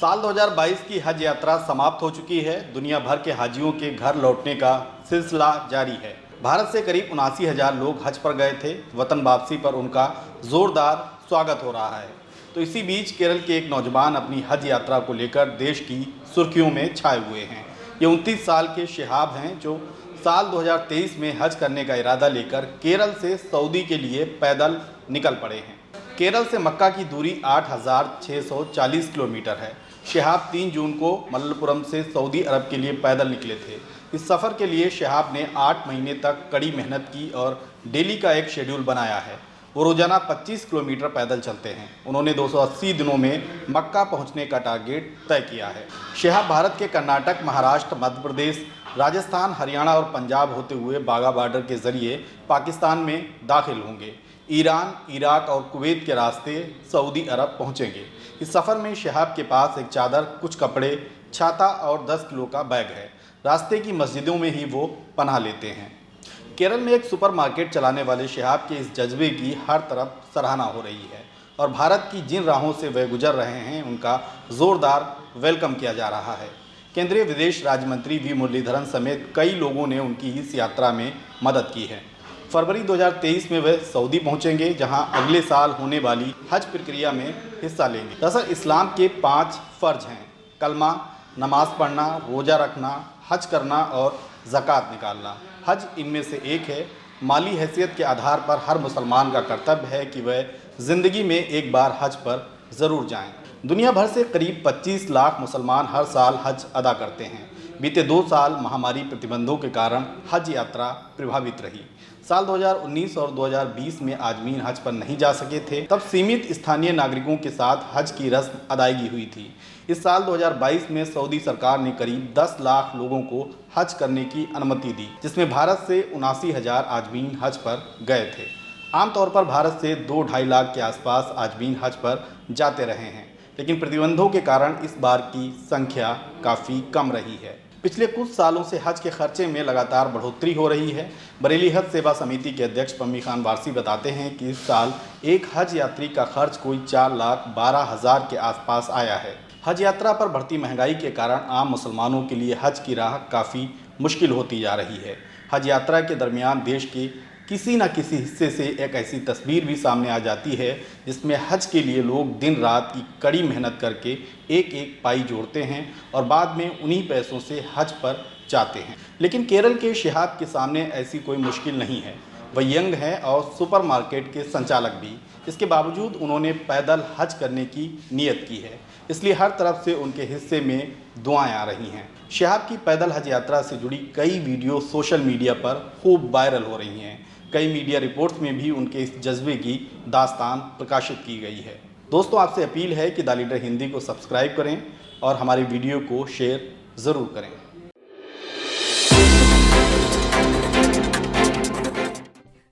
साल 2022 की हज यात्रा समाप्त हो चुकी है। दुनिया भर के हाजियों के घर लौटने का सिलसिला जारी है। भारत से करीब 79,000 लोग हज पर गए थे। वतन वापसी पर उनका जोरदार स्वागत हो रहा है। तो इसी बीच केरल के एक नौजवान अपनी हज यात्रा को लेकर देश की सुर्खियों में छाए हुए हैं। ये 29 साल के शिहाब हैं जो साल 2023 में हज करने का इरादा लेकर केरल से सऊदी के लिए पैदल निकल पड़े हैं। केरल से मक्का की दूरी 8,640 किलोमीटर है। शिहाब 3 जून को मलप्पुरम से सऊदी अरब के लिए पैदल निकले थे। इस सफ़र के लिए शिहाब ने 8 महीने तक कड़ी मेहनत की और डेली का एक शेड्यूल बनाया है। वो रोजाना 25 किलोमीटर पैदल चलते हैं। उन्होंने 280 दिनों में मक्का पहुंचने का टारगेट तय किया है। शिहाब भारत के कर्नाटक, महाराष्ट्र, मध्य प्रदेश, राजस्थान, हरियाणा और पंजाब होते हुए बाघा बॉर्डर के जरिए पाकिस्तान में दाखिल होंगे। ईरान, इराक और कुवैत के रास्ते सऊदी अरब पहुंचेंगे। इस सफ़र में शिहाब के पास एक चादर, कुछ कपड़े, छाता और 10 किलो का बैग है। रास्ते की मस्जिदों में ही वो पनाह लेते हैं। केरल में एक सुपरमार्केट चलाने वाले शिहाब के इस जज्बे की हर तरफ सराहना हो रही है और भारत की जिन राहों से वे गुजर रहे हैं उनका ज़ोरदार वेलकम किया जा रहा है। केंद्रीय विदेश राज्य मंत्री वी मुरलीधरन समेत कई लोगों ने उनकी इस यात्रा में मदद की है। फरवरी 2023 में वे सऊदी पहुंचेंगे, जहां अगले साल होने वाली हज प्रक्रिया में हिस्सा लेंगे। दरअसल इस्लाम के 5 फ़र्ज हैं: कलमा, नमाज पढ़ना, रोज़ा रखना, हज करना और ज़कात निकालना। हज इनमें से एक है। माली हैसियत के आधार पर हर मुसलमान का कर्तव्य है कि वह ज़िंदगी में एक बार हज पर ज़रूर जाएं। दुनिया भर से करीब 25 लाख मुसलमान हर साल हज अदा करते हैं। बीते 2 साल महामारी प्रतिबंधों के कारण हज यात्रा प्रभावित रही। साल 2019 और 2020 में आजमीन हज पर नहीं जा सके थे। तब सीमित स्थानीय नागरिकों के साथ हज की रस्म अदायगी हुई थी। इस साल 2022 में सऊदी सरकार ने करीब 10 लाख लोगों को हज करने की अनुमति दी, जिसमें भारत से 79,000 आजमीन हज पर गए थे। आमतौर पर भारत से 2-2.5 लाख के आसपास आजमीन हज पर जाते रहे हैं, लेकिन प्रतिबंधों के कारण इस बार की संख्या काफ़ी कम रही है। पिछले कुछ सालों से हज के खर्चे में लगातार बढ़ोतरी हो रही है। बरेली हज सेवा समिति के अध्यक्ष पम्मी खान वारसी बताते हैं कि इस साल एक हज यात्री का खर्च कोई 4,12,000 के आसपास आया है। हज यात्रा पर बढ़ती महंगाई के कारण आम मुसलमानों के लिए हज की राह काफ़ी मुश्किल होती जा रही है। हज यात्रा के दरमियान देश के किसी न किसी हिस्से से एक ऐसी तस्वीर भी सामने आ जाती है जिसमें हज के लिए लोग दिन रात की कड़ी मेहनत करके एक एक पाई जोड़ते हैं और बाद में उन्हीं पैसों से हज पर जाते हैं। लेकिन केरल के शिहाब के सामने ऐसी कोई मुश्किल नहीं है। वह यंग हैं और सुपरमार्केट के संचालक भी। इसके बावजूद उन्होंने पैदल हज करने की नीयत की है, इसलिए हर तरफ से उनके हिस्से में दुआएं आ रही हैं। शिहाब की पैदल हज यात्रा से जुड़ी कई वीडियो सोशल मीडिया पर खूब वायरल हो रही हैं। कई मीडिया रिपोर्ट्स में भी उनके इस जज्बे की दास्तान प्रकाशित की गई है। दोस्तों, आपसे अपील है कि द लीडर हिंदी को सब्सक्राइब करें और हमारे वीडियो को शेयर ज़रूर करें।